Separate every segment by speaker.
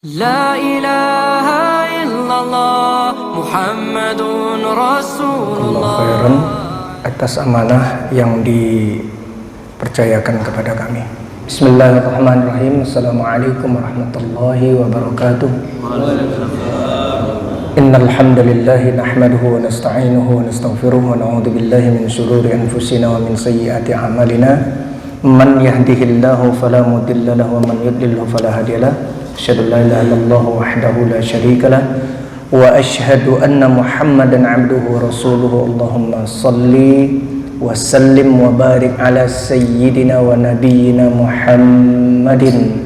Speaker 1: La ilaha illallah Muhammadun Rasulullah.
Speaker 2: Khairan atas amanah yang dipercayakan kepada kami. Bismillahirrahmanirrahim. Assalamualaikum warahmatullahi wabarakatuh. Innal hamdalillah nahmaduhu wa nasta'inuhu wa nastaghfiruh wa na'udzu billahi min shururi anfusina wa min sayyiati a'malina. Man yahdihillahu fala mudilla lahu wa man yudlilhu fala hadiyalah. Asyhadu an la ilaha illallah wahdahu la syarika lah wa asyhadu anna Muhammadan abduhu wa rasuluhu. Allahumma salli wa sallim wa barik ala sayyidina wa nabiyyina Muhammadin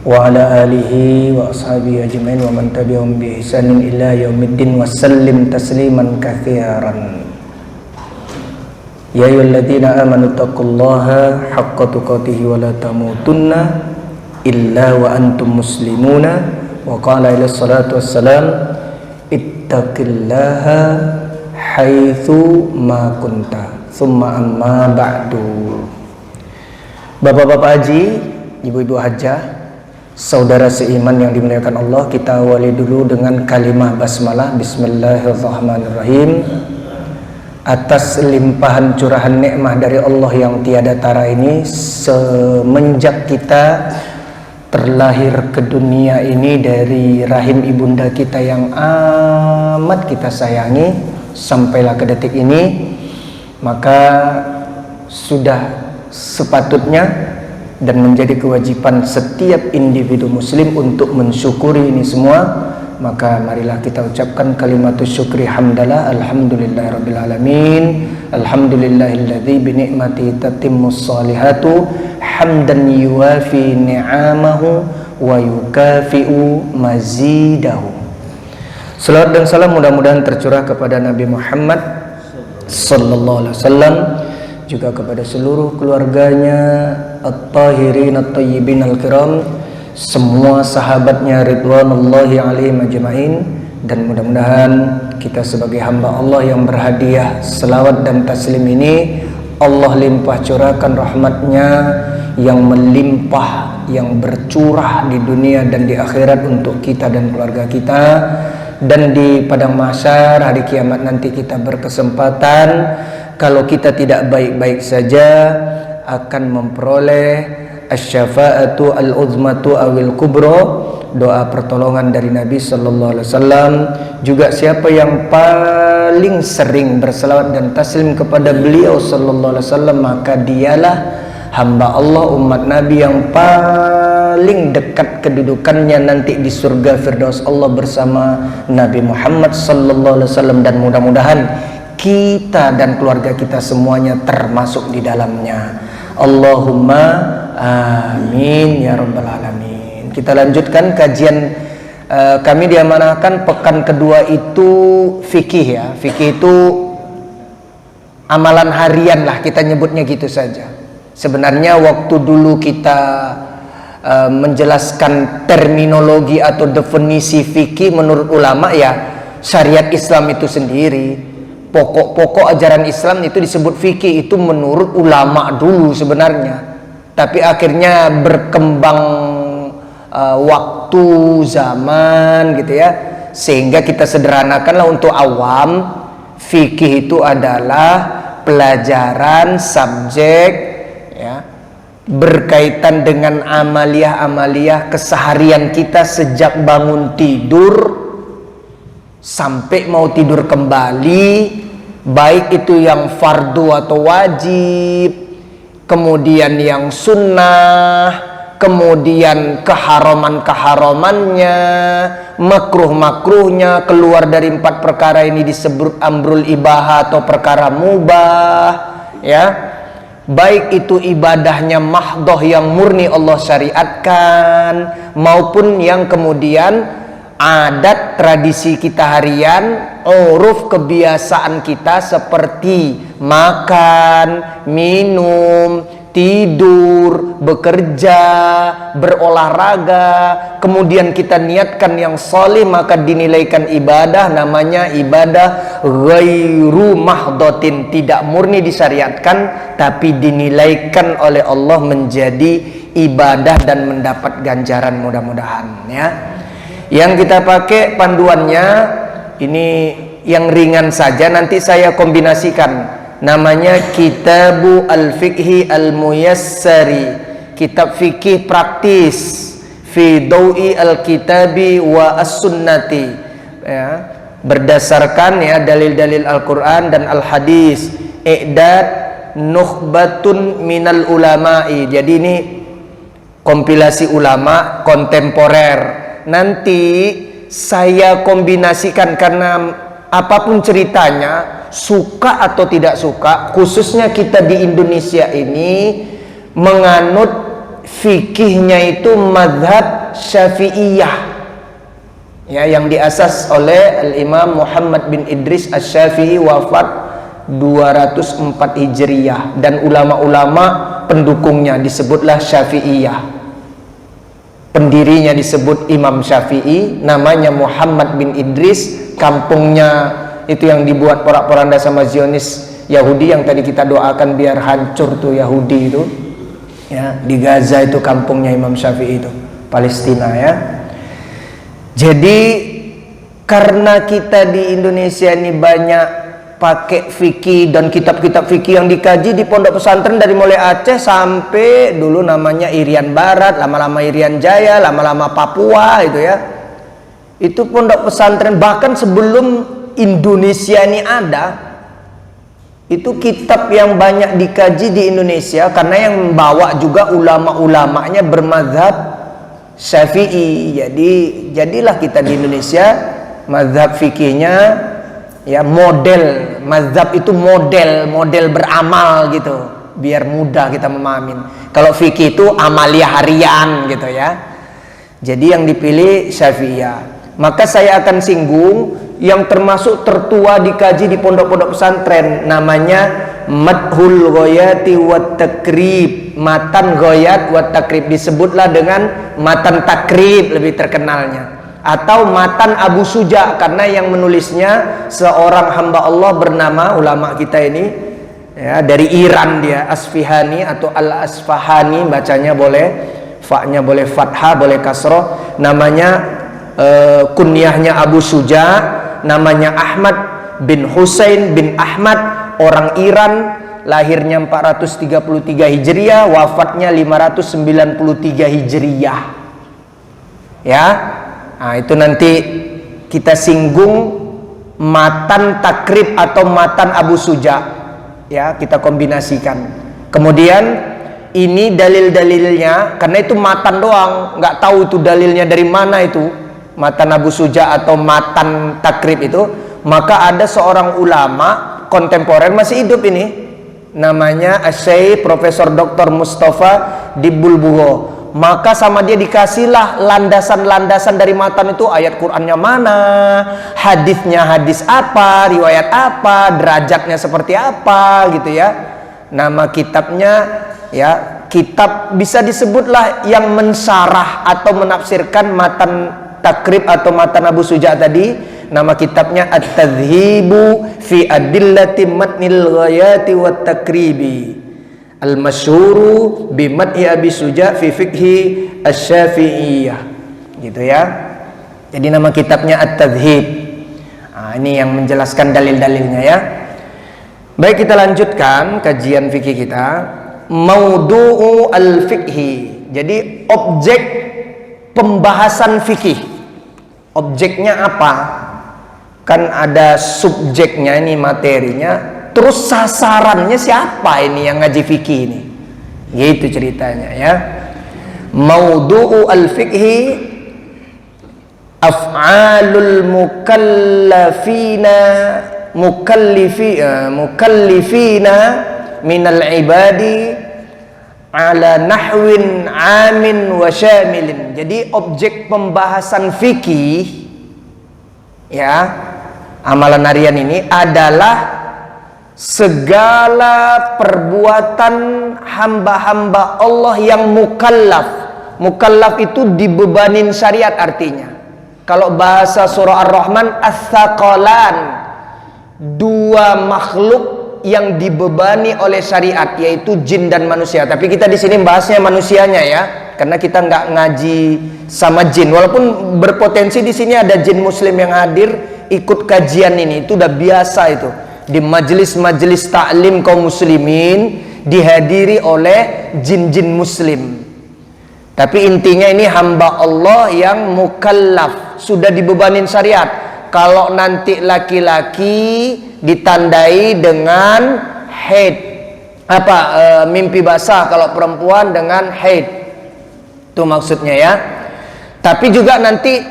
Speaker 2: wa ala alihi wa ashabihi ajmain wa man tabi'ahum bi ihsanin ila yaumiddin wa sallim tasliman katsiran. Ya ayyuhalladzina amanu taqullaha haqqa tuqatih wa la tamutunna illa wa antum muslimuna. Wa qala ila salatu wassalam ittaqillaha haitsu ma kunta thumma amma ba'du. Bapak-bapak haji, ibu-ibu hajjah, saudara seiman yang dimuliakan Allah, kita awali dulu dengan kalimah basmalah. Bismillahirrahmanirrahim. Atas limpahan curahan nikmah dari Allah yang tiada tara ini, semenjak kita terlahir ke dunia ini dari rahim ibunda kita yang amat kita sayangi sampailah ke detik ini, maka sudah sepatutnya dan menjadi kewajiban setiap individu muslim untuk mensyukuri ini semua. Maka marilah kita ucapkan kalimatus syukri hamdalah. Alhamdulillahirabbil alamin. Alhamdulillahilladzi bi ni'matihi tatimmus shalihatu hamdan yuwafi ni'amahu wa yukafi'u mazidahu. Salawat dan salam mudah-mudahan tercurah kepada Nabi Muhammad sallallahu alaihi wasallam, juga kepada seluruh keluarganya at-tahirin at-tayyibin al-kiram, semua sahabatnya ridwanullahi alaihim ajma'in. Dan mudah-mudahan kita sebagai hamba Allah yang berhadiah selawat dan taslim ini, Allah limpah curahkan rahmatnya yang melimpah, yang bercurah di dunia dan di akhirat untuk kita dan keluarga kita. Dan di padang mahsyar hari kiamat nanti kita berkesempatan, kalau kita tidak baik-baik saja, akan memperoleh asy-syafa'atu al-uzmatu awil kubro, doa pertolongan dari Nabi sallallahu alaihi wasallam. Juga siapa yang paling sering berselawat dan taslim kepada beliau sallallahu alaihi wasallam, maka dialah hamba Allah umat Nabi yang paling dekat kedudukannya nanti di surga Firdaus Allah bersama Nabi Muhammad sallallahu alaihi wasallam. Dan mudah-mudahan kita dan keluarga kita semuanya termasuk di dalamnya. Allahumma amin ya rabbal alamin. Kita lanjutkan kajian kami diamanahkan pekan kedua itu fikih ya. Fikih itu amalan harian lah, kita nyebutnya gitu saja. Sebenarnya waktu dulu kita menjelaskan terminologi atau definisi fikih menurut ulama ya, syariat Islam itu sendiri, pokok-pokok ajaran Islam itu disebut fikih, itu menurut ulama dulu sebenarnya. Tapi akhirnya berkembang waktu, zaman gitu ya, sehingga kita sederhanakanlah untuk awam, fikih itu adalah pelajaran subjek ya, berkaitan dengan amaliyah-amaliyah keseharian kita sejak bangun tidur sampai mau tidur kembali, baik itu yang fardu atau wajib, kemudian yang sunnah, kemudian keharaman-keharamannya, makruh-makruhnya, keluar dari 4 perkara ini disebut amrul ibahah atau perkara mubah ya. Baik itu ibadahnya mahdoh yang murni Allah syariatkan, maupun yang kemudian adat tradisi kita harian, uruf kebiasaan kita seperti makan, minum, tidur, bekerja, berolahraga, kemudian kita niatkan yang soleh, maka dinilaikan ibadah, namanya ibadah ghairu mahdotin, tidak murni disyariatkan, tapi dinilaikan oleh Allah menjadi ibadah dan mendapat ganjaran, mudah-mudahan ya. Yang kita pakai panduannya ini yang ringan saja, nanti saya kombinasikan. Namanya Kitabu Al-Fiqhi Al-Muyassari, kitab fikih praktis fi dawi al-kitabi wa as-sunnati ya, berdasarkan ya dalil-dalil Al-Quran dan Al-Hadis. I'dad nukhbatun minal ulama'i, jadi ini kompilasi ulama kontemporer. Nanti saya kombinasikan karena apapun ceritanya, suka atau tidak suka, khususnya kita di Indonesia ini menganut fikihnya itu mazhab Syafi'iyah ya, yang diasas oleh Al-Imam Muhammad bin Idris Asy-Syafi'i, wafat 204 Hijriyah, dan ulama-ulama pendukungnya disebutlah Syafi'iyah. Pendirinya disebut Imam Syafi'i, namanya Muhammad bin Idris, kampungnya itu yang dibuat porak-poranda sama Zionis Yahudi yang tadi kita doakan biar hancur tuh Yahudi itu ya, di Gaza itu kampungnya Imam Syafi'i itu, Palestina ya. Jadi karena kita di Indonesia ini banyak pakai fikih dan kitab-kitab fikih yang dikaji di pondok pesantren dari mulai Aceh sampai dulu namanya Irian Barat, lama-lama Irian Jaya, lama-lama Papua itu ya. Itu pondok pesantren bahkan sebelum Indonesia ini ada, itu kitab yang banyak dikaji di Indonesia karena yang membawa juga ulama-ulamanya bermazhab Syafi'i. Jadi jadilah kita di Indonesia mazhab fikihnya ya model, mazhab itu model beramal gitu, biar mudah kita memahamin. Kalau fikih itu amalia harian gitu ya. Jadi yang dipilih Syafi'iyah. Maka saya akan singgung yang termasuk tertua dikaji di pondok-pondok pesantren, namanya Madhul Ghoyati wat Takrib, matan Ghoyat wat Takrib, disebutlah dengan matan Takrib lebih terkenalnya, atau matan Abu Suja karena yang menulisnya seorang hamba Allah bernama ulama kita ini ya, dari Iran dia, Asfihani atau Al-Asfahani, bacanya boleh, fa-nya boleh fathah, boleh kasroh, namanya kunyahnya Abu Suja, namanya Ahmad bin Husain bin Ahmad, orang Iran, lahirnya 433 Hijriah, wafatnya 593 Hijriah ya. Nah itu nanti kita singgung matan Takrib atau matan Abu Suja ya, kita kombinasikan. Kemudian ini dalil-dalilnya, karena itu matan doang, nggak tahu itu dalilnya dari mana itu matan Abu Suja atau matan Takrib itu. Maka ada seorang ulama kontemporer masih hidup ini, namanya Syekh Profesor Dr. Mustafa Dibulbugho. Maka sama dia dikasihlah landasan-landasan dari matan itu, ayat Qur'annya mana, hadisnya hadis apa, riwayat apa, derajatnya seperti apa gitu ya. Nama kitabnya ya, kitab bisa disebutlah yang mensyarah atau menafsirkan matan Takrib atau matan Abu Suja tadi. Nama kitabnya At-Tadhibu fi Adillati Matnil Ghayati wat Takribi Al-Masyhuru bi Mat'i Abi Suja fi Fiqhi Asy-Syafi'iyah gitu ya. Jadi nama kitabnya At-Tadhib. Nah, ini yang menjelaskan dalil-dalilnya ya. Baik, kita lanjutkan kajian fikih kita. Maudu'u al-fiqhi. Jadi objek pembahasan fikih, objeknya apa? Kan ada subjeknya, ini materinya, terus sasarannya siapa ini yang ngaji fikih ini, gitu ceritanya ya. Maudu'u al-fiqhi af'alul mukallifina minal ibadi ala nahwin amin wa syamilin. Jadi objek pembahasan fikih ya, amalan harian ini adalah segala perbuatan hamba-hamba Allah yang mukallaf. Mukallaf itu dibebanin syariat artinya. Kalau bahasa surah Ar-Rahman, ats-tsaqalan, dua makhluk yang dibebani oleh syariat, yaitu jin dan manusia. Tapi kita di sini bahasnya manusianya ya, karena kita nggak ngaji sama jin. Walaupun berpotensi di sini ada jin muslim yang hadir ikut kajian ini, itu udah biasa itu. Di majelis-majelis taklim kaum muslimin dihadiri oleh jin-jin muslim. Tapi intinya ini hamba Allah yang mukallaf, sudah dibebanin syariat. Kalau nanti laki-laki ditandai dengan haid, mimpi basah. Kalau perempuan dengan haid, itu maksudnya ya. Tapi juga nanti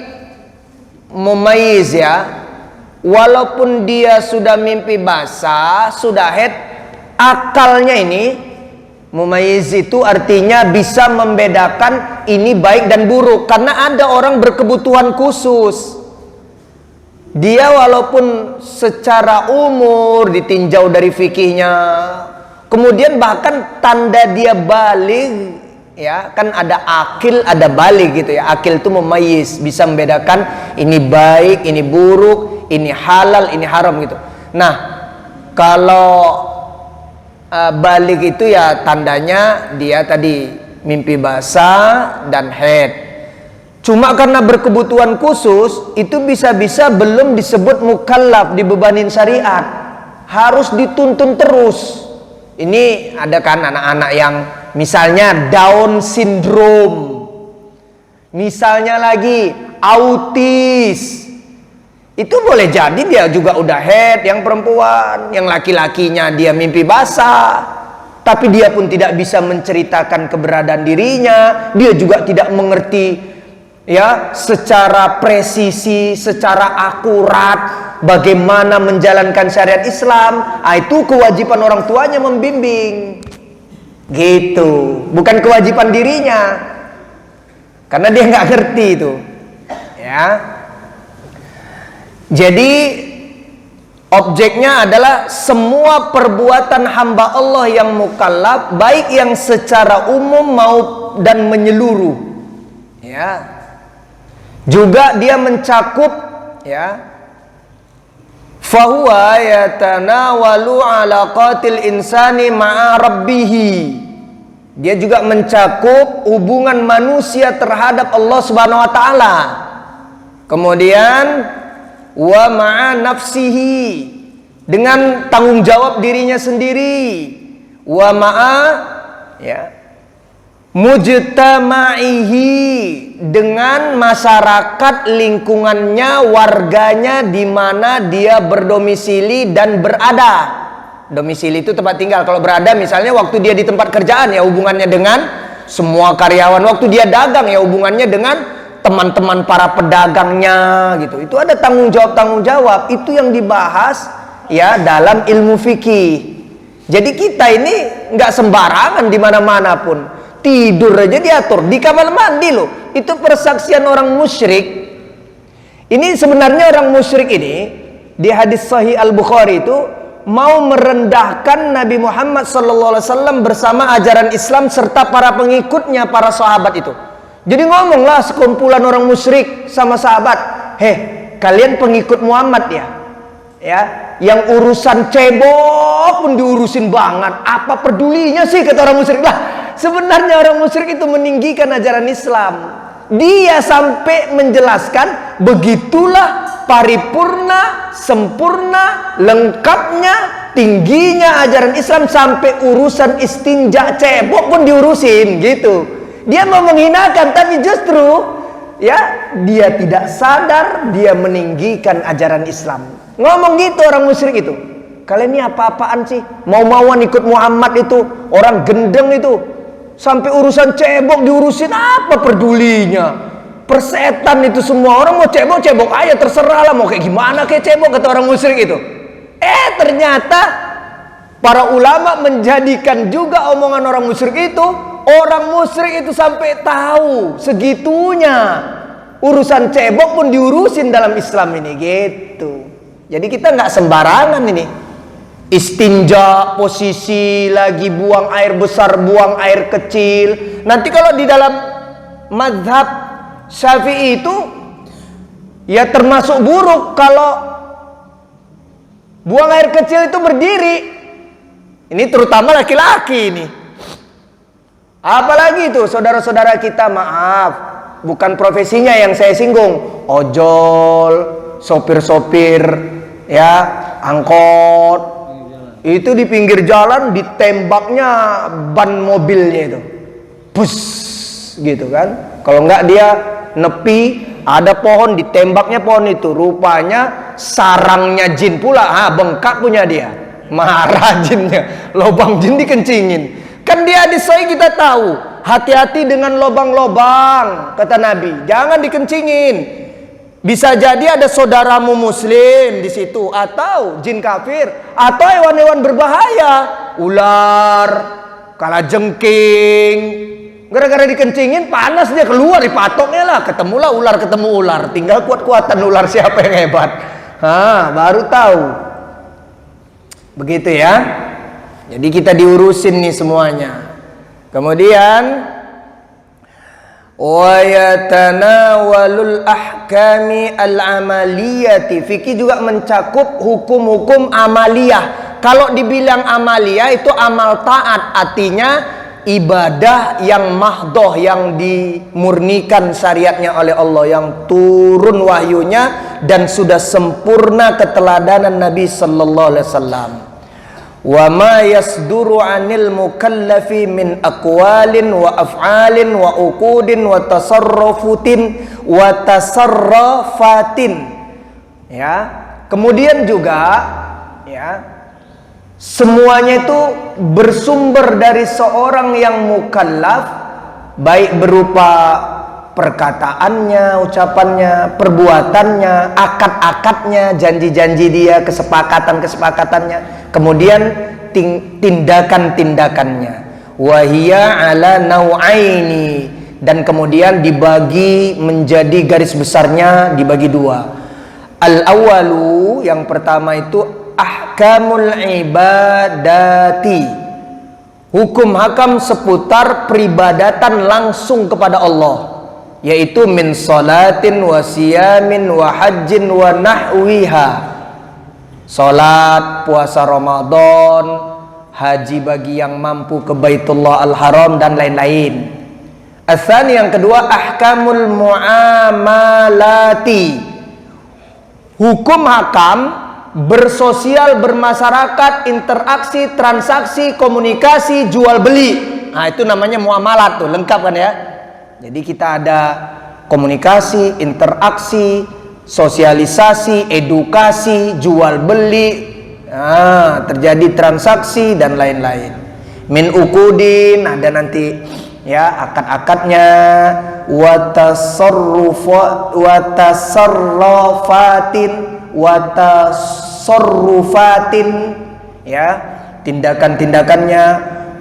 Speaker 2: mumayyiz ya, walaupun dia sudah mimpi basah, sudah haid, akalnya ini mumayyiz itu artinya bisa membedakan ini baik dan buruk. Karena ada orang berkebutuhan khusus, dia walaupun secara umur ditinjau dari fikihnya, kemudian bahkan tanda dia balik ya, kan ada akil, ada balik gitu ya. Akil itu mumayyiz, bisa membedakan ini baik, ini buruk, ini halal, ini haram gitu. Nah, kalau balik itu ya tandanya dia tadi mimpi basah dan haid. Cuma karena berkebutuhan khusus, itu bisa-bisa belum disebut mukallaf, dibebanin syariat, harus dituntun terus. Ini ada kan anak-anak yang misalnya Down syndrome, misalnya lagi autis, itu boleh jadi dia juga udah haid, yang perempuan. Yang laki-lakinya dia mimpi basah, tapi dia pun tidak bisa menceritakan keberadaan dirinya. Dia juga tidak mengerti ya secara presisi, secara akurat bagaimana menjalankan syariat Islam. Itu kewajiban orang tuanya membimbing gitu, bukan kewajiban dirinya, karena dia nggak ngerti itu ya. Jadi objeknya adalah semua perbuatan hamba Allah yang mukallaf, baik yang secara umum maupun dan menyeluruh ya. Juga dia mencakup ya, fahuwa yatanawalu alaqatil insani ma'a rabbih. Dia juga mencakup hubungan manusia terhadap Allah Subhanahu wa taala. Kemudian wa ma'a nafsihi, dengan tanggung jawab dirinya sendiri. Wa ma'a ya mujtama'ihi, dengan masyarakat lingkungannya, warganya di mana dia berdomisili dan berada. Domisili itu tempat tinggal. Kalau berada misalnya waktu dia di tempat kerjaan ya hubungannya dengan semua karyawan. Waktu dia dagang ya hubungannya dengan teman-teman para pedagangnya gitu. Itu ada tanggung jawab. Itu yang dibahas ya dalam ilmu fikih. Jadi kita ini nggak sembarangan di mana-mana pun. Tidur aja diatur di kamar mandi loh. Itu persaksian orang musyrik. Ini sebenarnya orang musyrik ini di hadis Sahih Al-Bukhari itu mau merendahkan Nabi Muhammad SAW bersama ajaran Islam serta para pengikutnya, para sahabat itu. Jadi ngomonglah sekumpulan orang musyrik sama sahabat, kalian pengikut Muhammad ya, yang urusan cebok pun diurusin banget. Apa pedulinya sih, kata orang musyrik. Lah, sebenarnya orang musyrik itu meninggikan ajaran Islam. Dia sampai menjelaskan begitulah paripurna, sempurna, lengkapnya, tingginya ajaran Islam, sampai urusan istinja cebok pun diurusin gitu. Dia mau menghinakan, tapi justru ya dia tidak sadar dia meninggikan ajaran Islam. Ngomong gitu orang musyrik itu. Kalian ini apa-apaan sih? Mau-mauan ikut Muhammad itu, orang gendeng itu, sampai urusan cebok diurusin, apa pedulinya? Persetan itu semua. Orang mau cebok aja, terserah lah, mau kayak gimana kayak cebok, kata orang musyrik itu. Ternyata para ulama menjadikan juga omongan orang musyrik itu. Orang musyrik itu sampai tahu segitunya urusan cebok pun diurusin dalam Islam ini gitu. Jadi kita nggak sembarangan ini istinja, posisi lagi buang air besar, buang air kecil. Nanti kalau di dalam mazhab Syafi'i itu ya termasuk buruk kalau buang air kecil itu berdiri. Ini terutama laki-laki ini. Apalagi itu saudara-saudara kita, maaf, bukan profesinya yang saya singgung, ojol, sopir-sopir, ya, angkot, itu di pinggir jalan ditembaknya ban mobilnya itu, pus, gitu kan? Kalau enggak dia nepi, ada pohon ditembaknya pohon itu, rupanya sarangnya jin pula, bengkak punya dia, marah jinnya, lubang jin dikencingin. Kan di hadis sahih kita tahu, hati-hati dengan lobang-lobang, kata Nabi, jangan dikencingin. Bisa jadi ada saudaramu muslim di situ, atau jin kafir, atau hewan-hewan berbahaya, ular, kalajengking. Gara-gara dikencingin panas dia keluar, dipatoknya lah, ketemulah ular, ketemu ular, tinggal kuat-kuatan ular siapa yang hebat. Baru tahu. Begitu ya. Jadi kita diurusin nih semuanya. Kemudian wa yatanawalul ahkami al-amaliyati. Fikih juga mencakup hukum-hukum amaliyah. Kalau dibilang amaliyah itu amal taat, artinya ibadah yang mahdoh, yang dimurnikan syariatnya oleh Allah, yang turun wahyunya dan sudah sempurna keteladanan Nabi sallallahu alaihi wasallam. Wa ma yasduru 'anil mukallafi min aqwalin wa af'alin wa uqudin wa tasarrufatin wa tasarrufatin. Ya, kemudian juga ya, semuanya itu bersumber dari seorang yang mukallaf, baik berupa perkataannya, ucapannya, perbuatannya, akad-akadnya, janji-janji dia, kesepakatan-kesepakatannya, kemudian tindakan-tindakannya. Wahia ala nau'aini, dan kemudian dibagi menjadi garis besarnya dibagi dua. Al-awwalu, yang pertama itu ahkamul ibadati, hukum hakam seputar peribadatan langsung kepada Allah, yaitu min salatin wa siyamin wa hajjin wa nahwiha. Salat, puasa Ramadan, haji bagi yang mampu ke Baitullah Al-Haram dan lain-lain. Asani, yang kedua, ahkamul muamalati, hukum hakam bersosial, bermasyarakat, interaksi, transaksi, komunikasi, jual beli. Nah, itu namanya muamalat tuh, lengkap kan ya? Jadi kita ada komunikasi, interaksi, sosialisasi, edukasi, jual beli, terjadi transaksi dan lain-lain. Min ukudin, ada nanti ya akad-akadnya, watasarrufatin, ya, tindakan-tindakannya,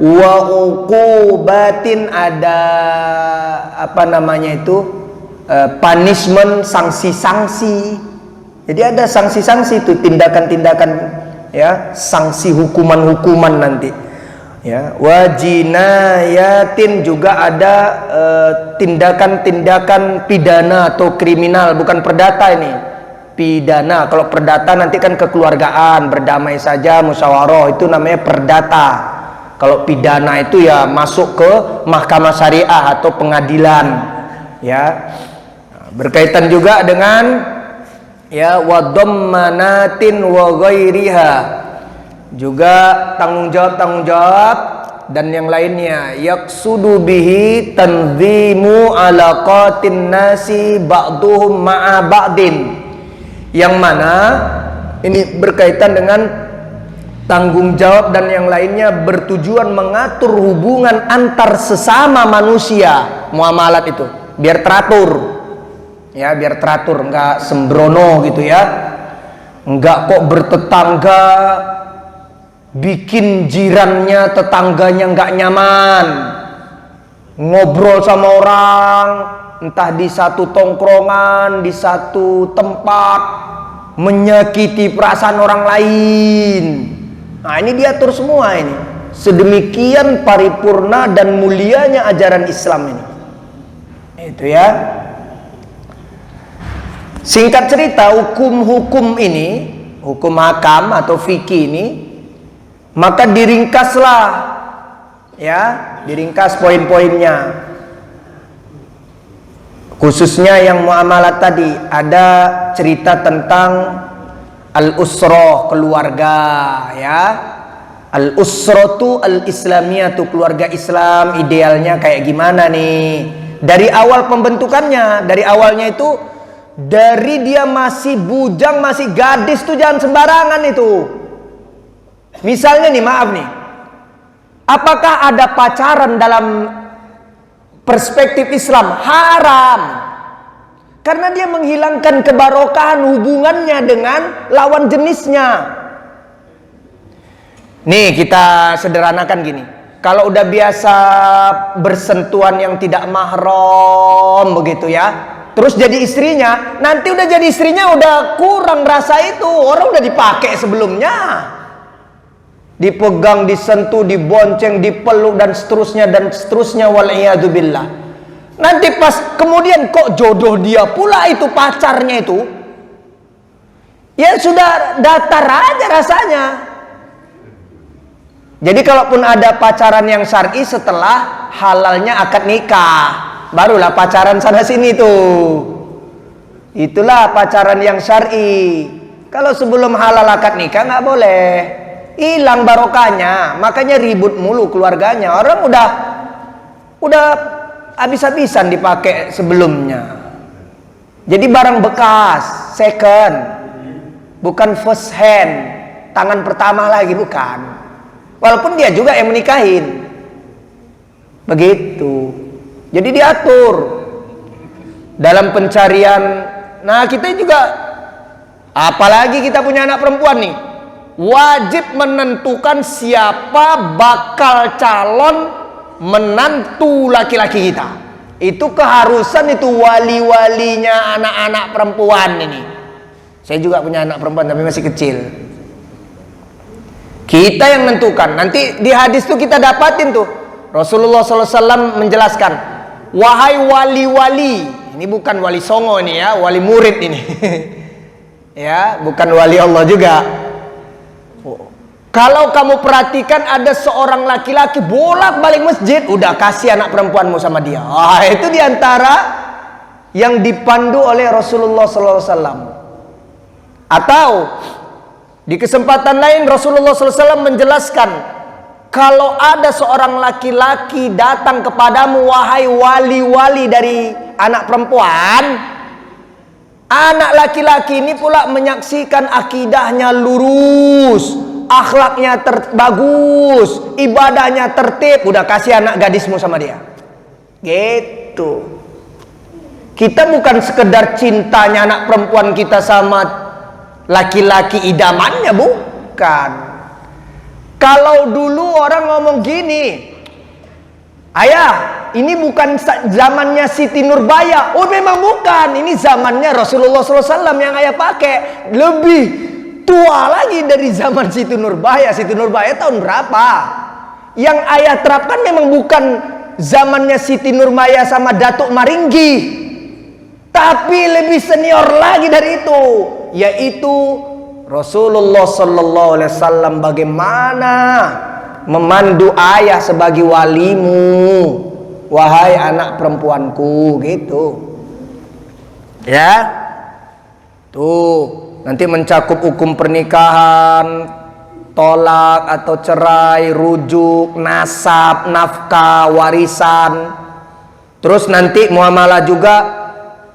Speaker 2: wa uqubatin, ada apa namanya itu, punishment, sanksi-sanksi. Jadi ada sanksi-sanksi itu, tindakan-tindakan, ya, sanksi hukuman-hukuman nanti. Ya, wa jinayatin, juga ada tindakan-tindakan pidana atau kriminal, bukan perdata ini. Pidana, kalau perdata nanti kan kekeluargaan, berdamai saja, musyawarah, itu namanya perdata. Kalau pidana itu ya masuk ke mahkamah syariah atau pengadilan, ya. Berkaitan juga dengan ya wadhammanatin wa ghairiha, juga tanggung jawab dan yang lainnya. Yaqsudu bihi tanzimu alaqatin nasi ba'duhum ma'a ba'din, yang mana ini berkaitan dengan tanggung jawab dan yang lainnya, bertujuan mengatur hubungan antar sesama manusia. Muamalat itu biar teratur, ya, biar teratur, enggak sembrono gitu ya, enggak kok bertetangga bikin jirannya, tetangganya enggak nyaman, ngobrol sama orang entah di satu tongkrongan, di satu tempat, menyakiti perasaan orang lain. Nah, ini diatur semua ini. Sedemikian paripurna dan mulianya ajaran Islam ini. Itu ya. Singkat cerita, hukum-hukum ini, hukum hakam atau fikih ini, maka diringkaslah, ya, diringkas poin-poinnya. Khususnya yang muamalat tadi, ada cerita tentang al-usrah, keluarga, ya. Al-usratu al-islamiyatu, keluarga Islam idealnya kayak gimana nih? Dari awal pembentukannya, dari awalnya itu, dari dia masih bujang, masih gadis tuh jangan sembarangan itu. Misalnya nih, maaf nih, apakah ada pacaran dalam perspektif Islam? Haram. Karena dia menghilangkan kebarokahan hubungannya dengan lawan jenisnya. Nih kita sederhanakan gini. Kalau udah biasa bersentuhan yang tidak mahram begitu ya, terus jadi istrinya, nanti udah jadi istrinya udah kurang rasa itu. Orang udah dipakai sebelumnya, dipegang, disentuh, dibonceng, dipeluk dan seterusnya wal'iyadzubillah. Nanti pas kemudian kok jodoh dia pula itu, pacarnya itu, ya sudah datar aja rasanya. Jadi kalaupun ada pacaran yang syar'i, setelah halalnya akad nikah, barulah pacaran sana sini tuh. Itulah pacaran yang syar'i. Kalau sebelum halal akad nikah nggak boleh, hilang barokahnya. Makanya ribut mulu keluarganya. Orang udah habis-habisan dipakai sebelumnya. Jadi barang bekas, second, bukan first hand, tangan pertama lagi, bukan. Walaupun dia juga yang menikahin. Begitu. Jadi diatur dalam pencarian. Nah, kita juga, apalagi kita punya anak perempuan nih, wajib menentukan siapa bakal calon menantu laki-laki kita. Itu keharusan, itu wali-walinya anak-anak perempuan ini. Saya juga punya anak perempuan tapi masih kecil. Kita yang menentukan. Nanti di hadis tuh kita dapatin tuh, Rasulullah SAW menjelaskan, wahai wali-wali, ini bukan wali songo ini ya, wali murid ini. Ya, bukan wali Allah juga. Kalau kamu perhatikan ada seorang laki-laki bolak-balik masjid, udah kasih anak perempuanmu sama dia. Itu diantara yang dipandu oleh Rasulullah SAW. Atau di kesempatan lain Rasulullah SAW menjelaskan, kalau ada seorang laki-laki datang kepadamu, wahai wali-wali dari anak perempuan, anak laki-laki ini pula menyaksikan akidahnya lurus, akhlaknya bagus, ibadahnya tertib, udah kasih anak gadismu sama dia. Gitu. Kita bukan sekedar cintanya anak perempuan kita sama laki-laki idamannya, bukan. Kalau dulu orang ngomong gini, ayah, ini bukan zamannya Siti Nurbaya. Oh memang bukan, ini zamannya Rasulullah SAW yang ayah pakai. Lebih tua lagi dari zaman Siti Nurbaya. Siti Nurbaya tahun berapa? Yang ayah terapkan memang bukan zamannya Siti Nurbaya sama Datuk Maringgi, tapi lebih senior lagi dari itu, yaitu Rasulullah Sallallahu Alaihi Wasallam. Bagaimana memandu ayah sebagai walimu, wahai anak perempuanku, gitu ya. Tuh nanti mencakup hukum pernikahan, tolak atau cerai, rujuk, nasab, nafkah, warisan. Terus nanti muamalah juga,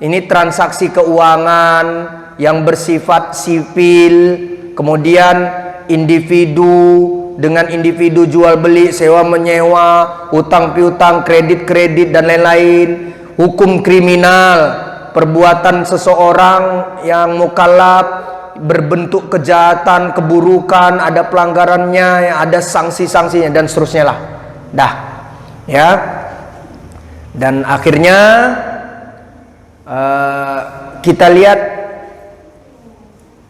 Speaker 2: ini transaksi keuangan yang bersifat sipil, kemudian individu dengan individu, jual beli, sewa menyewa, utang piutang, kredit kredit dan lain-lain. Hukum kriminal, perbuatan seseorang yang mukallaf berbentuk kejahatan, keburukan, ada pelanggarannya, ada sanksi-sanksinya dan seterusnya lah. Dah, ya. Dan akhirnya kita lihat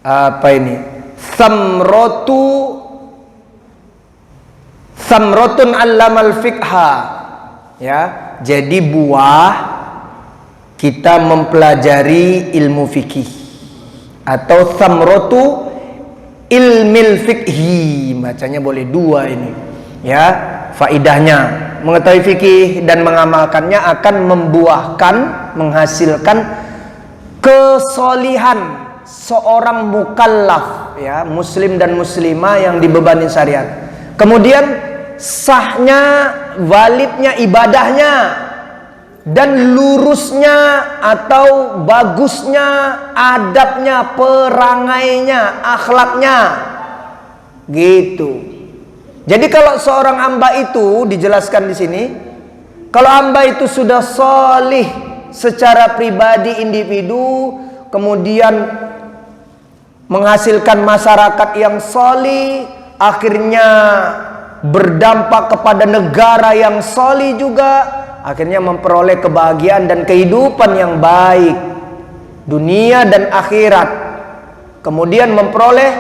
Speaker 2: apa ini, samrotu Samrotun allamal fiqha. Ya, jadi buah kita mempelajari ilmu fikih, atau samrotu ilmil fikhi, bacanya boleh dua ini. Ya, faidahnya mengetahui fikih dan mengamalkannya akan membuahkan, menghasilkan kesolihan seorang mukallaf, ya, muslim dan muslimah yang dibebani syariat. Kemudian sahnya, validnya ibadahnya, dan lurusnya atau bagusnya adabnya, perangainya, akhlaknya, gitu. Jadi kalau seorang hamba itu dijelaskan di sini, kalau hamba itu sudah solih secara pribadi individu, kemudian menghasilkan masyarakat yang solih, akhirnya berdampak kepada negara yang solih juga, akhirnya memperoleh kebahagiaan dan kehidupan yang baik dunia dan akhirat, kemudian memperoleh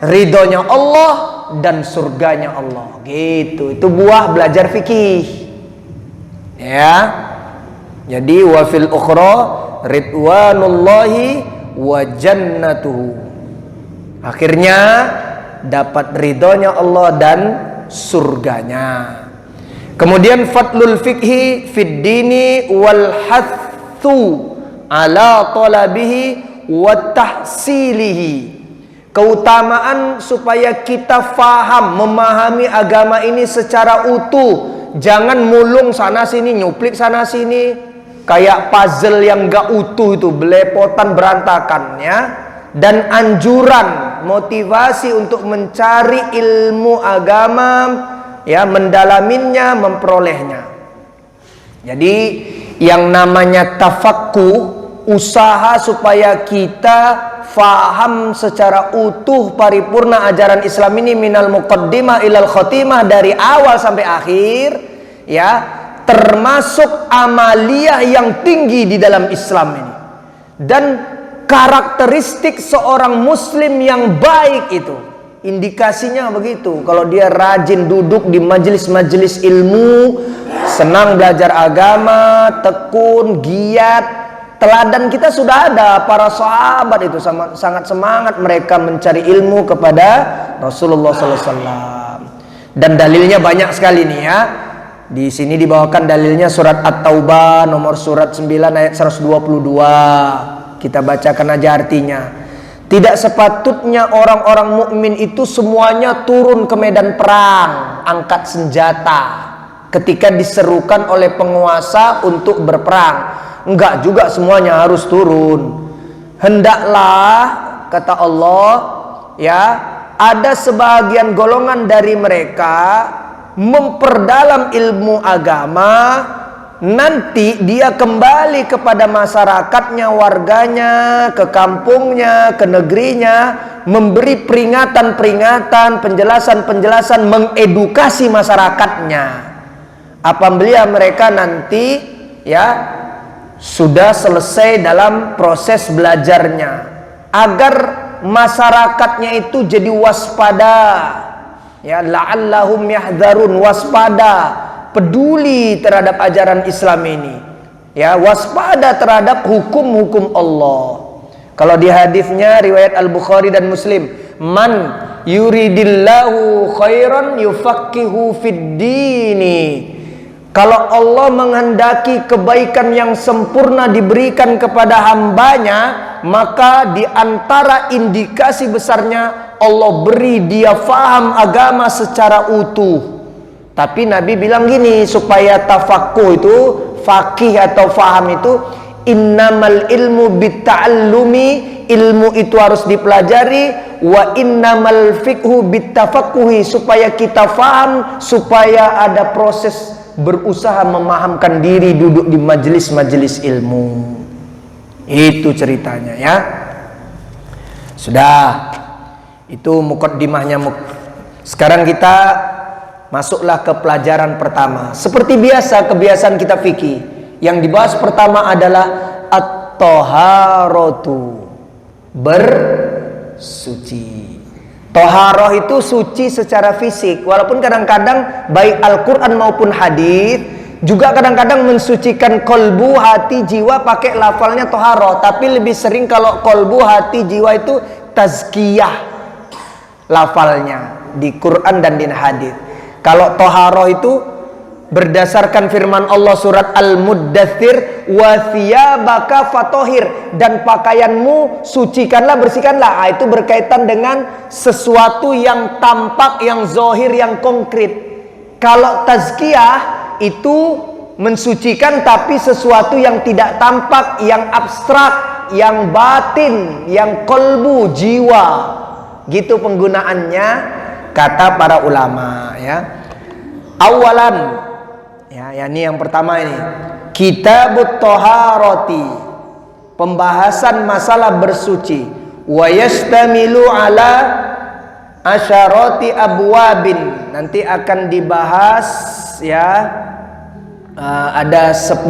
Speaker 2: ridhonya Allah dan surganya Allah, gitu. Itu buah belajar fikih, ya. Jadi wa fil ukhra ridwanullahi wa jannatuhu, akhirnya dapat ridhonya Allah dan surganya. Kemudian fadlul fikhi fid dini wal hathu ala talabihi wa tahsilihi. Keutamaan supaya kita faham, memahami agama ini secara utuh. Jangan mulung sana sini, nyuplik sana sini, kayak puzzle yang gak utuh itu, belepotan, berantakan, ya. Dan anjuran, motivasi untuk mencari ilmu agama, ya, mendalaminya, memperolehnya. Jadi yang namanya tafaqquh, usaha supaya kita faham secara utuh paripurna ajaran Islam ini minal muqaddimah ilal khotimah, dari awal sampai akhir, ya, termasuk amaliyah yang tinggi di dalam Islam ini. Dan karakteristik seorang muslim yang baik itu, indikasinya begitu. Kalau dia rajin duduk di majelis-majelis ilmu, senang belajar agama, tekun, giat. Teladan kita sudah ada, para sahabat itu sangat semangat mereka mencari ilmu kepada Rasulullah SAW. Dan dalilnya banyak sekali nih, ya. Di sini dibawakan dalilnya surat At-Taubah nomor surat 9 ayat 122. Kita bacakan aja artinya. Tidak sepatutnya orang-orang mukmin itu semuanya turun ke medan perang, angkat senjata ketika diserukan oleh penguasa untuk berperang. Enggak juga semuanya harus turun. Hendaklah, kata Allah, ya, ada sebagian golongan dari mereka memperdalam ilmu agama. Nanti dia kembali kepada masyarakatnya, warganya, ke kampungnya, ke negerinya, memberi peringatan-peringatan, penjelasan-penjelasan, mengedukasi masyarakatnya. Apabila mereka nanti, ya, sudah selesai dalam proses belajarnya, agar masyarakatnya itu jadi waspada, ya, la'allahum yahdharun, waspada, peduli terhadap ajaran Islam ini, ya, waspada terhadap hukum-hukum Allah. Kalau di hadisnya riwayat Al-Bukhari dan Muslim, man yuridillahu khairan yufaqihu fid dini. Kalau Allah menghendaki kebaikan yang sempurna diberikan kepada hambanya, maka di antara indikasi besarnya Allah beri dia faham agama secara utuh. Tapi Nabi bilang gini, supaya tafaqquh itu, faqih atau faham itu, innamal ilmu bitta'allumi, ilmu itu harus dipelajari, wa innamal fiqhu bittafaqquhi, supaya kita faham, supaya ada proses berusaha memahamkan diri duduk di majelis-majelis ilmu. Itu ceritanya, ya. Sudah, itu muqaddimahnya. Sekarang kita masuklah ke pelajaran pertama. Seperti biasa, kebiasaan kita fikih, yang dibahas pertama adalah at-taharatu, bersuci. Toharoh itu suci secara fisik. Walaupun kadang-kadang baik Al-Quran maupun hadis juga kadang-kadang mensucikan kolbu, hati, jiwa pakai lafalnya toharoh. Tapi lebih sering kalau kolbu, hati, jiwa itu tazkiyah lafalnya di Quran dan di hadis. Kalau toharoh itu berdasarkan firman Allah surat Al-Muddathir, wa thiyabaka fatohir, dan pakaianmu sucikanlah, bersihkanlah. Itu berkaitan dengan sesuatu yang tampak, yang zohir, yang konkret. Kalau tazkiyah itu mensucikan tapi sesuatu yang tidak tampak, yang abstrak, yang batin, yang kolbu, jiwa. Gitu penggunaannya kata para ulama, ya. Awalan, ya ini yang pertama ini, Kitabut Thaharati, pembahasan masalah bersuci. Wa yastamilu ala asyarati abwabin, nanti akan dibahas, ya, ada 10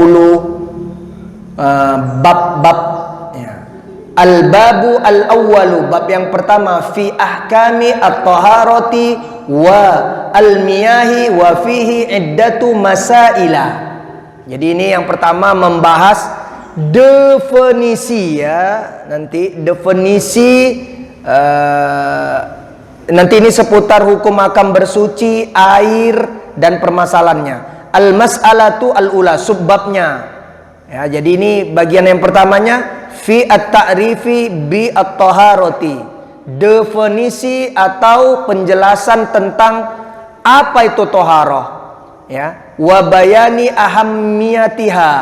Speaker 2: bab-bab, ya. Al-babu al-awwalu, bab yang pertama, fi ahkami at-taharati wa al-miyahi wa fihi iddatu masailah. Jadi ini yang pertama membahas definisi, ya. Nanti definisi, nanti ini seputar hukum akan bersuci, air, dan permasalahannya. Al-mas'alatu al-ula, subbabnya, ya. Jadi ini bagian yang pertamanya, fi at-ta'rifi bi at-taharati, definisi atau penjelasan tentang apa itu toharoh, ya. Wa bayani ahammiyatiha,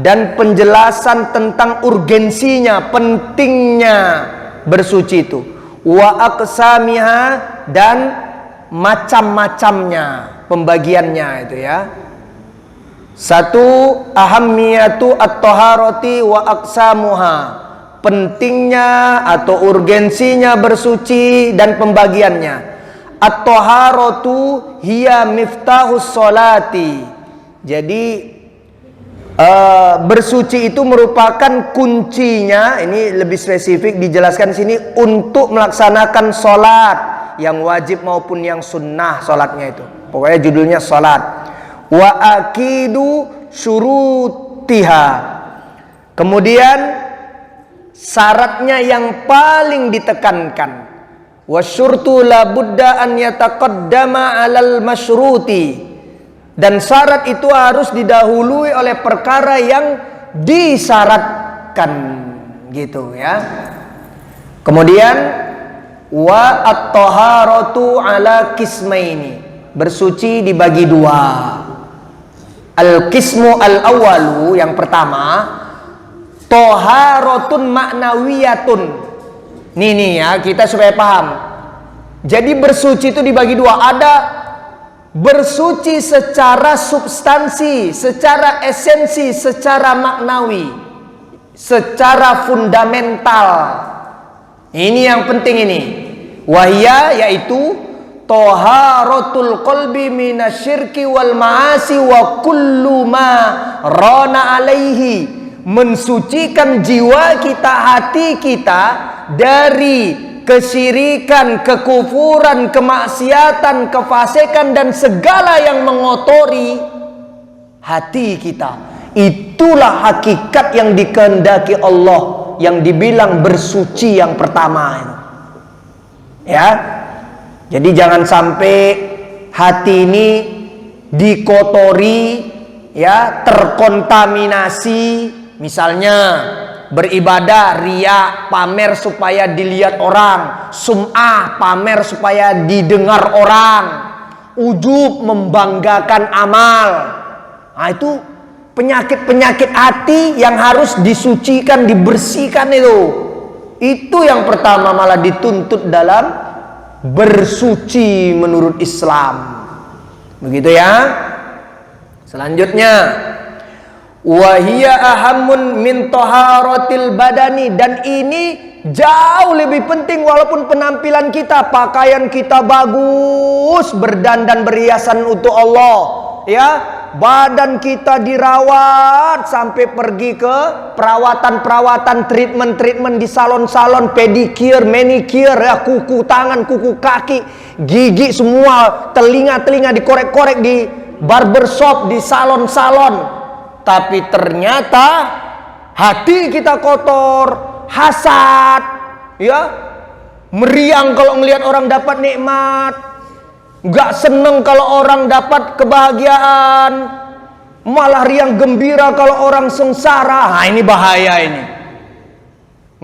Speaker 2: dan penjelasan tentang urgensinya, pentingnya bersuci itu. Wa aqsamiha, dan macam-macamnya, pembagiannya itu, ya. Satu, ahammiyatu at-taharati wa aqsamuha, pentingnya atau urgensinya bersuci dan pembagiannya. At-taharatu hiya miftahus sholati. Jadi bersuci itu merupakan kuncinya, ini lebih spesifik dijelaskan di sini, untuk melaksanakan sholat yang wajib maupun yang sunnah sholatnya itu. Pokoknya judulnya sholat. Wa akidu syurutiha, kemudian syaratnya yang paling ditekankan. Wasyurtu la budda an yataqaddama 'alal masyruti, dan syarat itu harus didahului oleh perkara yang disyaratkan, gitu, ya. Kemudian wa at-taharatu 'ala qismaini, bersuci dibagi dua. Al-qismu al-awwalu, yang pertama, toharatun maknawiyatun. Nih ya, kita supaya paham. Jadi bersuci itu dibagi dua. Ada bersuci secara substansi, secara esensi, secara maknawi, secara fundamental. Ini yang penting ini. Wahya, yaitu toharatul qalbi minasyirki wal ma'asi wa kullu ma rana alaihi, mensucikan jiwa kita, hati kita dari kesyirikan, kekufuran, kemaksiatan, kefasikan, dan segala yang mengotori hati kita. Itulah hakikat yang dikehendaki Allah, yang dibilang bersuci yang pertama itu, ya. Jadi jangan sampai hati ini dikotori, ya, terkontaminasi. Misalnya beribadah riya, pamer supaya dilihat orang, sum'ah, pamer supaya didengar orang, ujub, membanggakan amal. Nah, itu penyakit-penyakit hati yang harus disucikan, dibersihkan itu. Itu yang pertama malah dituntut dalam bersuci menurut Islam. Begitu, ya. Selanjutnya, wahia ahamun min taharatil badani, dan ini jauh lebih penting. Walaupun penampilan kita, pakaian kita bagus, berdandan berhiasan untuk Allah, ya, badan kita dirawat sampai pergi ke perawatan-perawatan, treatment-treatment di salon-salon, pedicure, manicure, ya, kuku tangan, kuku kaki, gigi semua, telinga-telinga dikorek-korek di barbershop, di salon-salon. Tapi ternyata hati kita kotor, hasad, ya, meriang kalau melihat orang dapat nikmat, gak seneng kalau orang dapat kebahagiaan, malah riang gembira kalau orang sengsara. Nah, ini bahaya ini.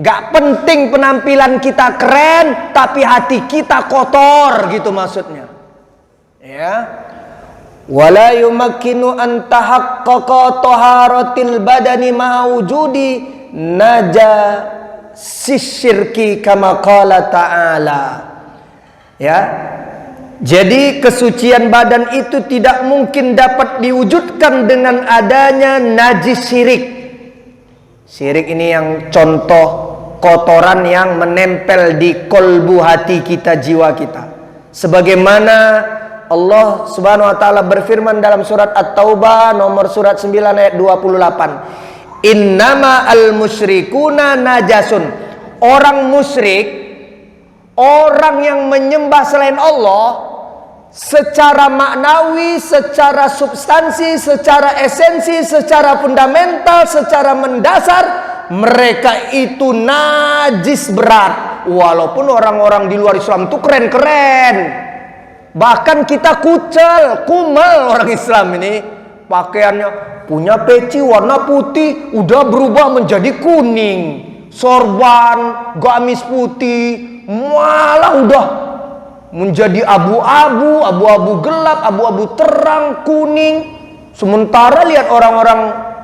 Speaker 2: Gak penting penampilan kita keren, tapi hati kita kotor, gitu maksudnya. Ya. Wala yumakkinu an tahaqqaqa taharatil badani ma'wujudi najasis-syirki kama qala ta'ala. Ya. Jadi kesucian badan itu tidak mungkin dapat diwujudkan dengan adanya najis syirik. Syirik ini yang contoh kotoran yang menempel di kolbu hati kita, jiwa kita. Sebagaimana Allah Subhanahu wa taala berfirman dalam surat At-Taubah nomor surat 9 ayat 28. Innama al-musyrikuna najasun. Orang musyrik, orang yang menyembah selain Allah, secara maknawi, secara substansi, secara esensi, secara fundamental, secara mendasar, mereka itu najis berat. Walaupun orang-orang di luar Islam itu keren-keren, bahkan kita kucel, kumal orang Islam ini, pakaiannya punya peci warna putih, udah berubah menjadi kuning, sorban, gamis putih, malah udah menjadi abu-abu, abu-abu gelap, abu-abu terang, kuning. Sementara lihat orang-orang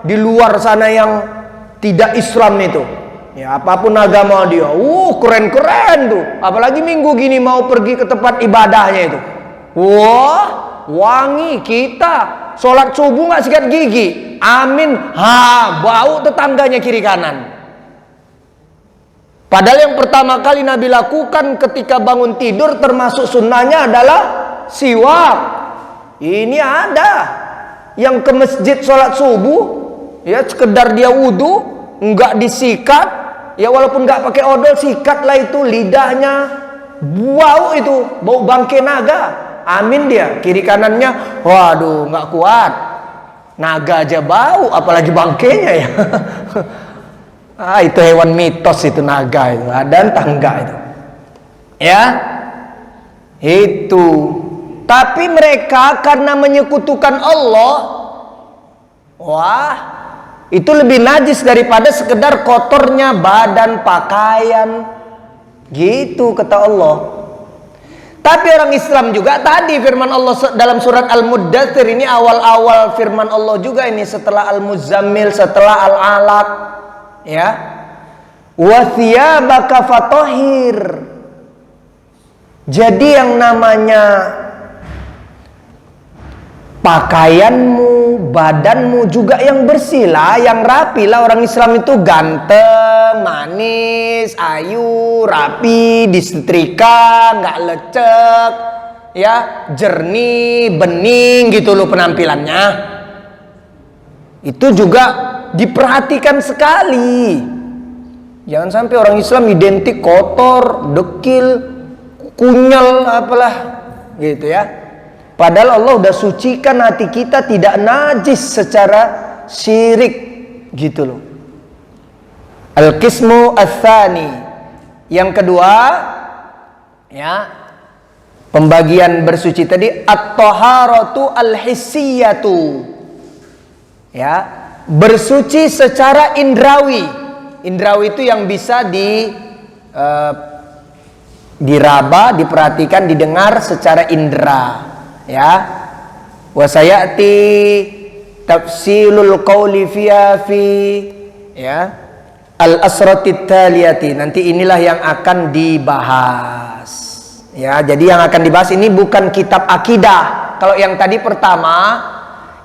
Speaker 2: di luar sana yang tidak Islam itu, ya apapun agama dia, keren-keren tuh. Apalagi minggu gini mau pergi ke tempat ibadahnya itu, wah wangi. Kita sholat subuh nggak sikat gigi, amin, bau tetangganya kiri kanan. Padahal yang pertama kali Nabi lakukan ketika bangun tidur termasuk sunnahnya adalah siwak. Ini ada yang ke masjid sholat subuh, ya sekedar dia wudhu, nggak disikat, ya walaupun nggak pakai odol, sikatlah itu lidahnya, bau itu, bau bangkai naga. Amin dia, kiri kanannya, waduh nggak kuat, naga aja bau, apalagi bangkainya ya. Itu hewan mitos itu, naga itu, ada entah enggak itu, ya itu. Tapi mereka karena menyekutukan Allah, wah itu lebih najis daripada sekedar kotornya badan, pakaian, gitu kata Allah. Tapi orang Islam juga tadi firman Allah dalam surat Al-Muddatsir, ini awal-awal firman Allah juga ini, setelah Al-Muzammil, setelah Al-Alaq, ya. Wa thiyabaka fatahhir. Jadi yang namanya pakaianmu, badanmu juga yang bersihlah, yang rapilah. Orang Islam itu ganteng, manis, ayu, rapi, disetrika, nggak lecek, ya, jernih, bening gitu loh penampilannya. Itu juga diperhatikan sekali. Jangan sampai orang Islam identik kotor, dekil, kunyel, apalah gitu ya. Padahal Allah udah sucikan hati kita tidak najis secara syirik, gitu loh. Al-qismu ats-tsani. Yang kedua, ya, pembagian bersuci tadi, at-taharatu al-hissiyatu. Ya, bersuci secara indrawi. Indrawi itu yang bisa diraba, diperhatikan, didengar secara indera. Ya, wa sayati tafsilul qawli fiha fi, ya, al-asratit taliyati. Nanti inilah yang akan dibahas. Ya, jadi yang akan dibahas ini bukan kitab akidah. Kalau yang tadi pertama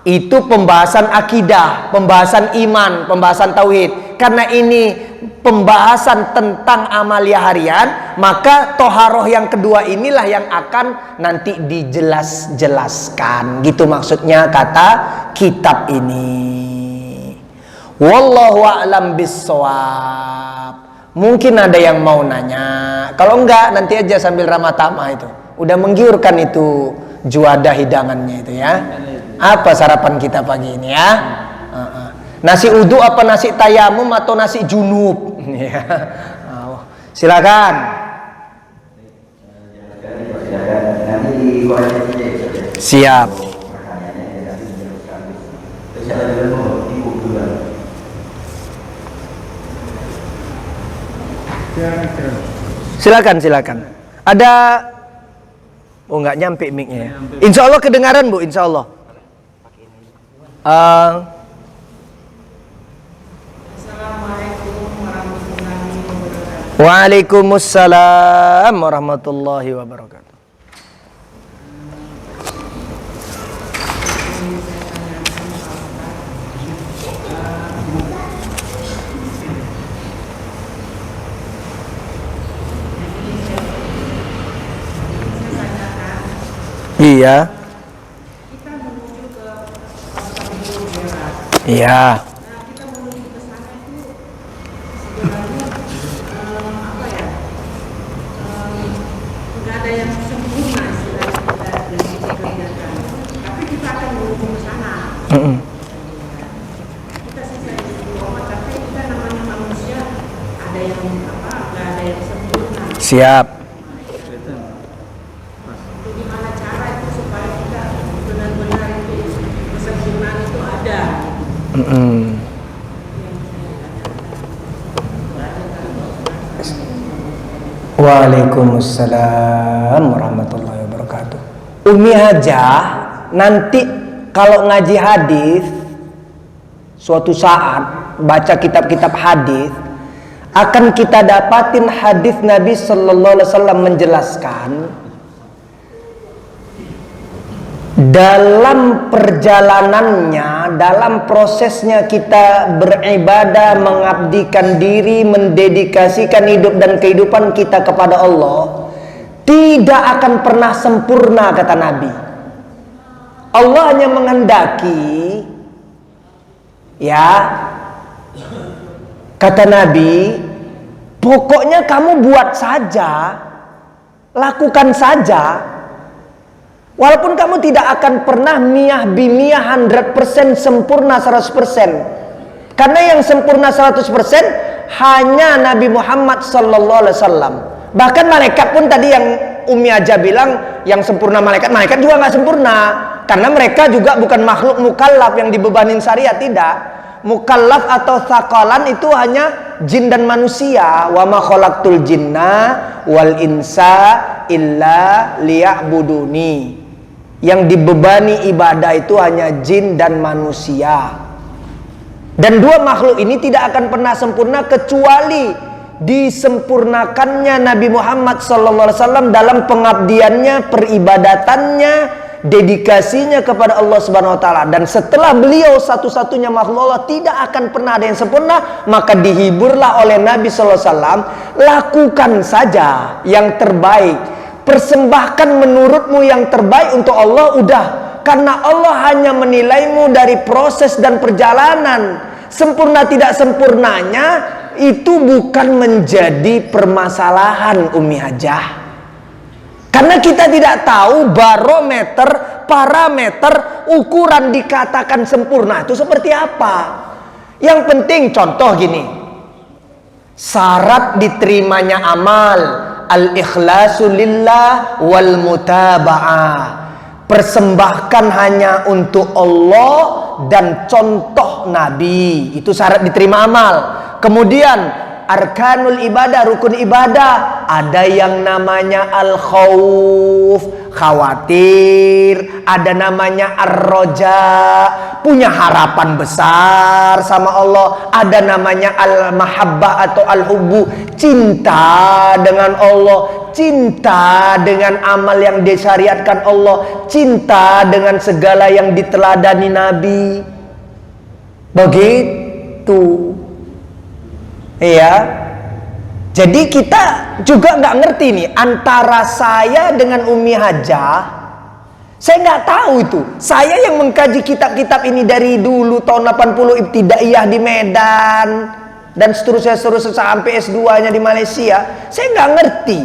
Speaker 2: itu pembahasan akidah, pembahasan iman, pembahasan tauhid. Karena ini pembahasan tentang amalia harian, maka toharoh yang kedua inilah yang akan nanti dijelaskan. Gitu maksudnya kata kitab ini. Wallahu a'lam bissawab. Mungkin ada yang mau nanya. Kalau enggak, nanti aja sambil ramatama itu. Udah menggiurkan itu juadah hidangannya itu ya. Apa sarapan kita pagi ini ya? Nasi uduk apa nasi tayamum atau nasi junub? Silakan. Siap. Silakan. Ada nggak nyampe mic-nya ya? Insya Allah kedengaran Bu, insya Allah. Waalaikumsalam warahmatullahi wabarakatuh. Iya. Iya. Siap.
Speaker 3: Gimana cara itu supaya kita benar-benar itu kesempurnaan itu ada.
Speaker 2: Waalaikumsalam warahmatullahi wabarakatuh. Umi Hajah nanti kalau ngaji hadis suatu saat baca kitab-kitab hadis akan kita dapatin hadis Nabi Sallallahu Alaihi Wasallam menjelaskan dalam perjalanannya, dalam prosesnya kita beribadah, mengabdikan diri, mendedikasikan hidup dan kehidupan kita kepada Allah, tidak akan pernah sempurna, kata Nabi. Allah hanya menghendaki, ya, kata Nabi, pokoknya kamu buat saja, lakukan saja. Walaupun kamu tidak akan pernah miyah bimiyah 100% sempurna 100%. Karena yang sempurna 100% hanya Nabi Muhammad sallallahu alaihi wasallam. Bahkan malaikat pun tadi yang Umi aja bilang yang sempurna malaikat juga nggak sempurna. Karena mereka juga bukan makhluk mukallaf yang dibebanin syariat, tidak. Mukallaf atau thaqalan itu hanya jin dan manusia. Wa ma khalaqtul jinna wal insa illa liya'buduni. Yang dibebani ibadah itu hanya jin dan manusia. Dan dua makhluk ini tidak akan pernah sempurna kecuali disempurnakannya Nabi Muhammad SAW dalam pengabdiannya, peribadatannya, dedikasinya kepada Allah Subhanahu Wa Taala. Dan setelah beliau satu-satunya makhluk Allah, tidak akan pernah ada yang sempurna. Maka dihiburlah oleh Nabi SAW, lakukan saja yang terbaik. Persembahkan menurutmu yang terbaik untuk Allah, udah. Karena Allah hanya menilaimu dari proses dan perjalanan. Sempurna tidak sempurnanya itu bukan menjadi permasalahan, Umi Hajah. Karena kita tidak tahu barometer, parameter, ukuran dikatakan sempurna itu seperti apa. Yang penting contoh gini, syarat diterimanya amal al-ikhlasu lillah wal mutaba'ah. Persembahkan hanya untuk Allah dan contoh Nabi. Itu syarat diterima amal. Kemudian arkanul ibadah, rukun ibadah, ada yang namanya al-khauf, khawatir, ada namanya ar-roja, punya harapan besar sama Allah, ada namanya al-mahabbah atau al-hubbu, cinta dengan Allah, cinta dengan amal yang disyariatkan Allah, cinta dengan segala yang diteladani Nabi. Begitu. Iya. Jadi kita juga nggak ngerti nih antara saya dengan Umi Hajah. Saya nggak tahu itu. Saya yang mengkaji kitab-kitab ini dari dulu tahun 80 ibtidaiyah di Medan dan seterusnya sampai S2-nya di Malaysia. Saya nggak ngerti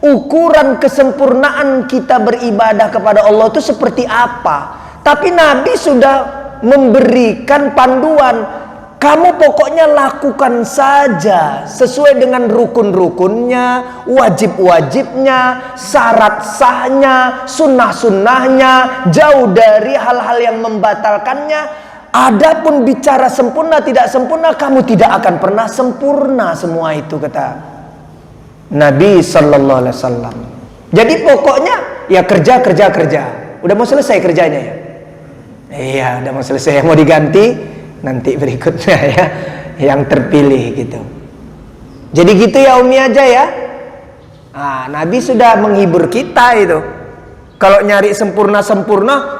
Speaker 2: ukuran kesempurnaan kita beribadah kepada Allah itu seperti apa. Tapi Nabi sudah memberikan panduan. Kamu pokoknya lakukan saja sesuai dengan rukun-rukunnya, wajib-wajibnya, syarat sahnya, sunnah-sunnahnya, jauh dari hal-hal yang membatalkannya. Adapun bicara sempurna tidak sempurna, kamu tidak akan pernah sempurna semua itu, kata Nabi Sallallahu Alaihi Wasallam. Jadi pokoknya ya kerja. Udah mau selesai kerjanya ya? Iya, udah mau selesai. Mau diganti nanti berikutnya ya, yang terpilih gitu. Jadi gitu ya Umi aja ya. Nah, Nabi sudah menghibur kita itu. Kalau nyari sempurna,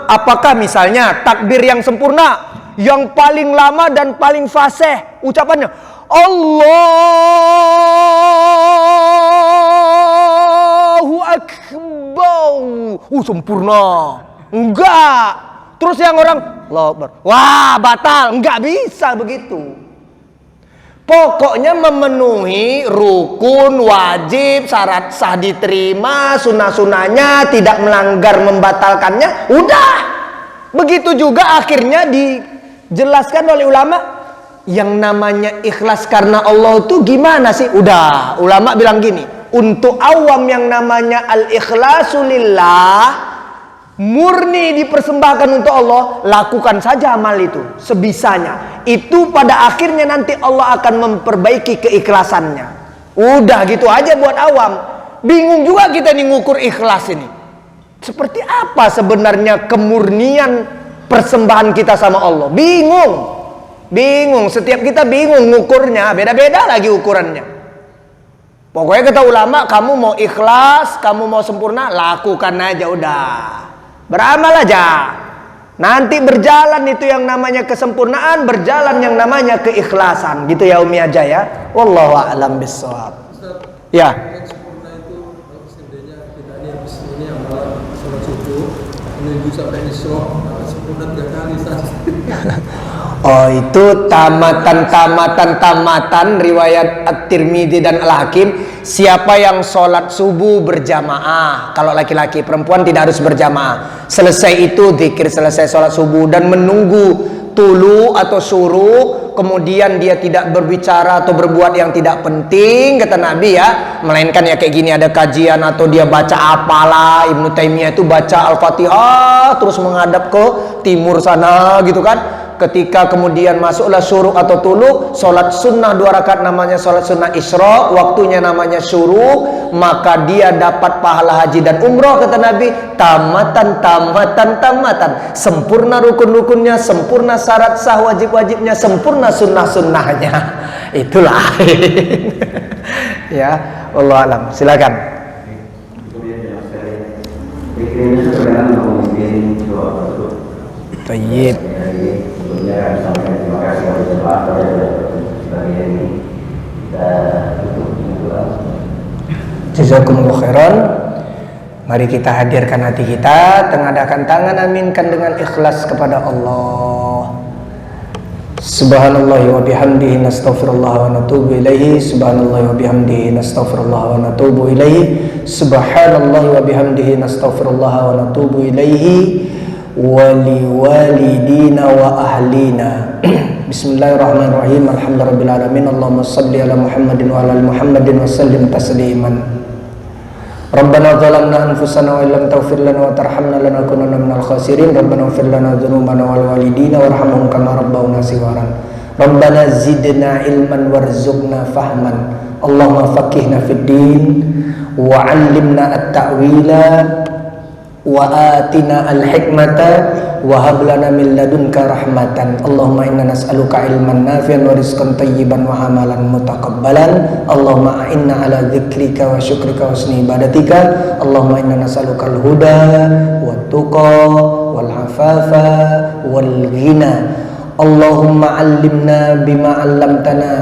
Speaker 2: apakah misalnya takbir yang sempurna, yang paling lama dan paling fasih ucapannya Allahu Akbar, sempurna? Enggak. Terus yang orang Allahu Akbar, wah batal, enggak bisa begitu. Pokoknya memenuhi rukun, wajib, syarat sah diterima, sunnah-sunnahnya, tidak melanggar membatalkannya, udah. Begitu juga akhirnya dijelaskan oleh ulama, yang namanya ikhlas karena Allah itu gimana sih? Udah, ulama bilang gini, untuk awam yang namanya al-ikhlasu lillah, murni dipersembahkan untuk Allah, lakukan saja amal itu sebisanya. Itu pada akhirnya nanti Allah akan memperbaiki keikhlasannya. Udah gitu aja buat awam. Bingung juga kita nih ngukur ikhlas ini. Seperti apa sebenarnya kemurnian persembahan kita sama Allah? Bingung. Setiap kita bingung ngukurnya, beda-beda lagi ukurannya. Pokoknya kata ulama, kamu mau ikhlas, kamu mau sempurna, lakukan aja udah. Beramal aja. Nanti berjalan itu yang namanya kesempurnaan, berjalan yang namanya keikhlasan. Gitu ya Umi aja ya. Wallahu a'lam bishawab. Ya.
Speaker 4: Yang sempurna itu kalau seandainya kita ini habis ini amalan sholat subuh menunggu sampai isya, sempurna 3 kali saja.
Speaker 2: Oh, itu tamatan riwayat At-Tirmidzi dan Al-Hakim. Siapa yang sholat subuh berjamaah, kalau laki-laki, perempuan tidak harus berjamaah. Selesai itu zikir, selesai sholat subuh dan menunggu tulu atau syuruk, kemudian dia tidak berbicara atau berbuat yang tidak penting, kata Nabi ya, melainkan ya kayak gini, ada kajian atau dia baca apalah. Ibnu Taimiyah itu baca Al-Fatihah terus menghadap ke timur sana gitu kan. Ketika kemudian masuklah syuruk atau tulu, sholat sunnah 2 rakaat namanya sholat sunnah isyraq, waktunya namanya syuruk, maka dia dapat pahala haji dan umroh, kata Nabi. Tamatan, sempurna rukun-rukunnya, sempurna syarat sah wajib-wajibnya, sempurna sunnah-sunnahnya. Itulah. Ya, Allah alam. Silakan. Tayyib.
Speaker 5: Sebelumnya kami sampaikan terima kasih kepada jemaah pada sebagian ini. Kita tutup dengan
Speaker 2: Jazakumullah khairan. Mari kita hadirkan hati kita, tengadakan tangan, aminkan dengan ikhlas kepada Allah. Subhanallah wa bihamdihi nastaghfirullah wa natubu ilaihi. Subhanallah wa bihamdihi nastaghfirullah wa natubu ilaihi. Subhanallah wa bihamdihi nastaghfirullah wa natubu ilaihi. Waliwalidina wa ahlina. Bismillahirrahmanirrahim. Alhamdulillahirabbil alamin. Allahumma shalli ala Muhammadin wa ala ali Muhammadin wa sallim tasliman. Rabbana zalamna anfusana wa illam taghfir lana wa tarhamna lanakunanna minal khasirin. Rabbana ighfir lana dzunubana wal walidina warhamhum kama rabbawna shigharan. Rabbana zidna ilman warzuqna fahman. Allahumma faqihna fid din wa 'allimna at-ta'wila wa atina al-hikmata wa hab lana min ladunka rahmatan. Allahumma inna nas'aluka ilman nafi'an wa rizqan tayyiban wa amalan mutaqabbalan. Allahumma a'inna ala dzikrika wa syukrika wa husni ibadatika. Allahumma inna nas'aluka al-huda wat tuqa wal afafa wal ghina. Allahumma 'allimna bima 'allamtana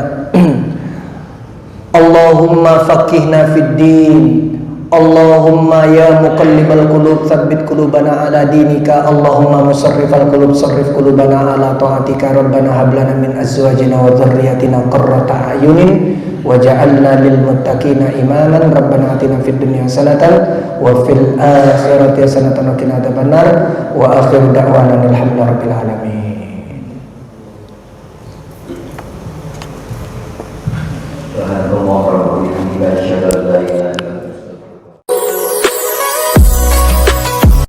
Speaker 2: Allahumma faqihna fid din. Allahumma ya muqallibal qulub tsabbit qulubana ala dinika. Allahumma musarrifal qulub sarrif qulubana ala taatika. Rabbana hab lana min azwajina wa dhurriyyatina qurrata a'yunin waj'alna lil muttaqina imaman. Rabbana atina fid dunya hasanatan wa fil akhirati hasanatan wa qina adzabannar. Wa akhiru da'wana alhamdulillahi rabbil alamin.